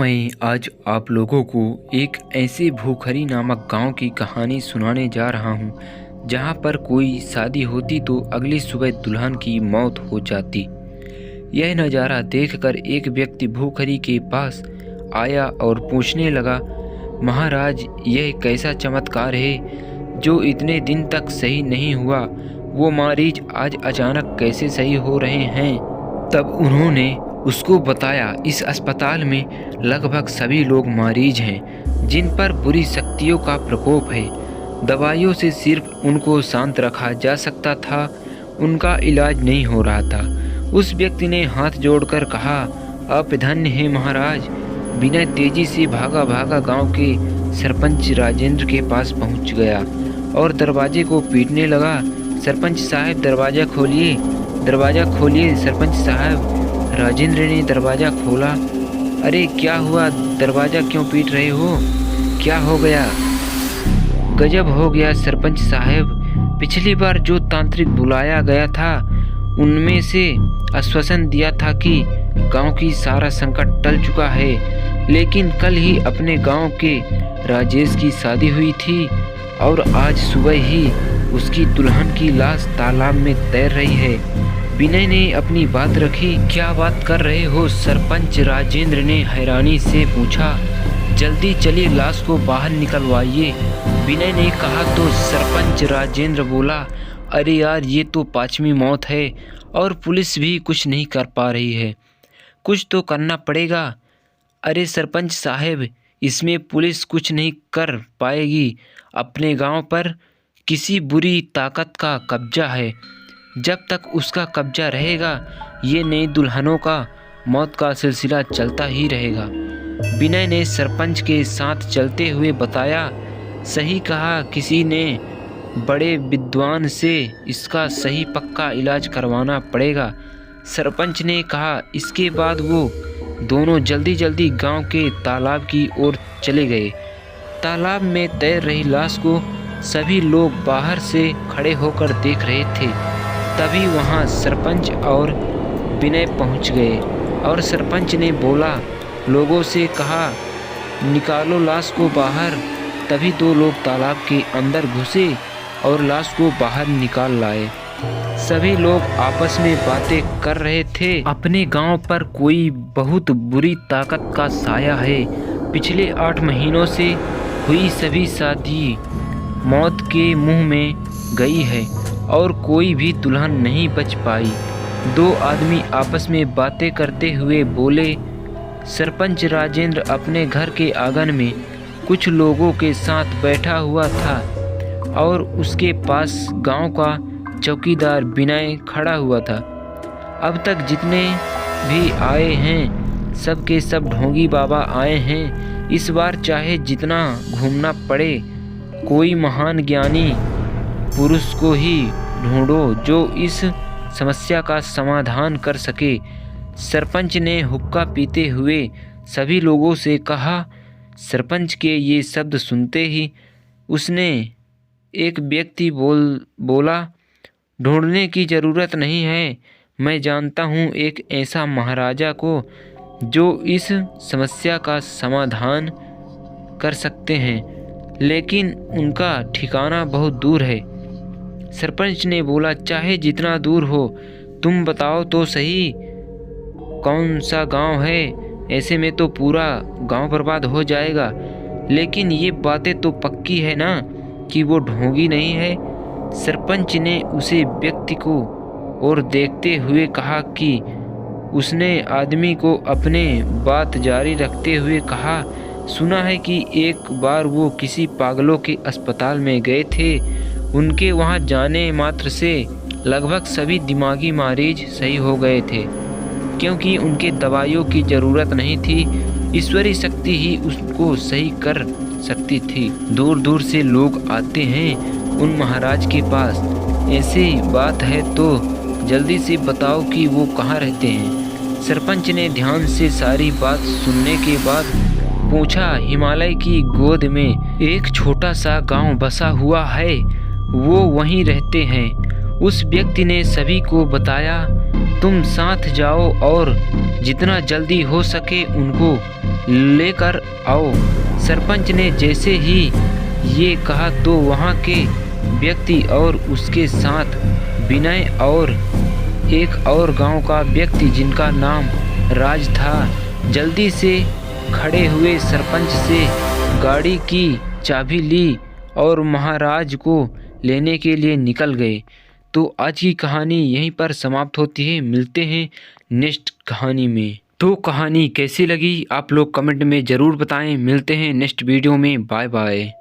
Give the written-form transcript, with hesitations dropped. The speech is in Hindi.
मैं आज आप लोगों को एक ऐसे भूखरी नामक गांव की कहानी सुनाने जा रहा हूं, जहां पर कोई शादी होती तो अगली सुबह दुल्हन की मौत हो जाती। यह नज़ारा देखकर एक व्यक्ति भूखरी के पास आया और पूछने लगा, महाराज, यह कैसा चमत्कार है जो इतने दिन तक सही नहीं हुआ? वो मरीज आज अचानक कैसे सही हो रहे हैं? तब उन्होंने उसको बताया, इस अस्पताल में लगभग सभी लोग मरीज हैं जिन पर बुरी शक्तियों का प्रकोप है। दवाइयों से सिर्फ उनको शांत रखा जा सकता था, उनका इलाज नहीं हो रहा था। उस व्यक्ति ने हाथ जोड़कर कहा, आप धन्य हैं महाराज। बिना तेजी से भागा भागा गांव के सरपंच राजेंद्र के पास पहुंच गया और दरवाजे को पीटने लगा। सरपंच साहब, दरवाज़ा खोलिए, दरवाज़ा खोलिए सरपंच साहब। राजेंद्र ने दरवाज़ा खोला। अरे क्या हुआ, दरवाज़ा क्यों पीट रहे हो? क्या हो गया? गजब हो गया सरपंच साहब, पिछली बार जो तांत्रिक बुलाया गया था उनमें से आश्वासन दिया था कि गांव की सारा संकट टल चुका है, लेकिन कल ही अपने गांव के राजेश की शादी हुई थी और आज सुबह ही उसकी दुल्हन की लाश तालाब में तैर रही है। विनय ने अपनी बात रखी। क्या बात कर रहे हो सरपंच? राजेंद्र ने हैरानी से पूछा। जल्दी चलिए, लाश को बाहर निकलवाइए, विनय ने कहा। तो सरपंच राजेंद्र बोला, अरे यार, ये तो 5वीं मौत है और पुलिस भी कुछ नहीं कर पा रही है, कुछ तो करना पड़ेगा। अरे सरपंच साहब, इसमें पुलिस कुछ नहीं कर पाएगी। अपने गांव पर किसी बुरी ताकत का कब्जा है। जब तक उसका कब्जा रहेगा ये नई दुल्हनों का मौत का सिलसिला चलता ही रहेगा। विनय ने सरपंच के साथ चलते हुए बताया, सही कहा, किसी ने बड़े विद्वान से इसका सही पक्का इलाज करवाना पड़ेगा, सरपंच ने कहा। इसके बाद वो दोनों जल्दी जल्दी गांव के तालाब की ओर चले गए। तालाब में तैर रही लाश को सभी लोग बाहर से खड़े होकर देख रहे थे। तभी वहां सरपंच और विनय पहुंच गए और सरपंच ने बोला, लोगों से कहा, निकालो लाश को बाहर। तभी 2 लोग तालाब के अंदर घुसे और लाश को बाहर निकाल लाए। सभी लोग आपस में बातें कर रहे थे। अपने गांव पर कोई बहुत बुरी ताकत का साया है। पिछले 8 महीनों से हुई सभी शादी मौत के मुंह में गई है और कोई भी दुल्हन नहीं बच पाई। 2 आदमी आपस में बातें करते हुए बोले, सरपंच राजेंद्र अपने घर के आंगन में कुछ लोगों के साथ बैठा हुआ था और उसके पास गांव का चौकीदार विनय खड़ा हुआ था। अब तक जितने भी आए हैं सब के सब ढोंगी बाबा आए हैं। इस बार चाहे जितना घूमना पड़े, कोई महान ज्ञानी पुरुष को ही ढूंढो जो इस समस्या का समाधान कर सके, सरपंच ने हुक्का पीते हुए सभी लोगों से कहा। सरपंच के ये शब्द सुनते ही उसने एक व्यक्ति बोला, ढूंढने की ज़रूरत नहीं है, मैं जानता हूँ एक ऐसा महाराजा को जो इस समस्या का समाधान कर सकते हैं, लेकिन उनका ठिकाना बहुत दूर है। सरपंच ने बोला, चाहे जितना दूर हो, तुम बताओ तो सही कौन सा गांव है? ऐसे में तो पूरा गांव बर्बाद हो जाएगा। लेकिन ये बातें तो पक्की है ना कि वो ढोंगी नहीं है? सरपंच ने उसे व्यक्ति को और देखते हुए कहा कि उसने आदमी को अपने बात जारी रखते हुए कहा, सुना है कि एक बार वो किसी पागलों के अस्पताल में गए थे। उनके वहां जाने मात्र से लगभग सभी दिमागी मरीज सही हो गए थे, क्योंकि उनके दवाइयों की ज़रूरत नहीं थी। ईश्वरीय शक्ति ही उसको सही कर सकती थी। दूर दूर से लोग आते हैं उन महाराज के पास। ऐसी बात है तो जल्दी से बताओ कि वो कहाँ रहते हैं। सरपंच ने ध्यान से सारी बात सुनने के बाद पूछा, हिमालय की गोद में एक छोटा सा गांव बसा हुआ है, वो वहीं रहते हैं। उस व्यक्ति ने सभी को बताया, तुम साथ जाओ और जितना जल्दी हो सके उनको लेकर आओ। सरपंच ने जैसे ही ये कहा तो वहाँ के व्यक्ति और उसके साथ विनय और एक और गांव का व्यक्ति जिनका नाम राज था, जल्दी से खड़े हुए सरपंच से गाड़ी की चाबी ली और महाराज को लेने के लिए निकल गए। तो आज की कहानी यहीं पर समाप्त होती है। मिलते हैं नेक्स्ट कहानी में। तो कहानी कैसी लगी आप लोग कमेंट में ज़रूर बताएं। मिलते हैं नेक्स्ट वीडियो में। Bye bye.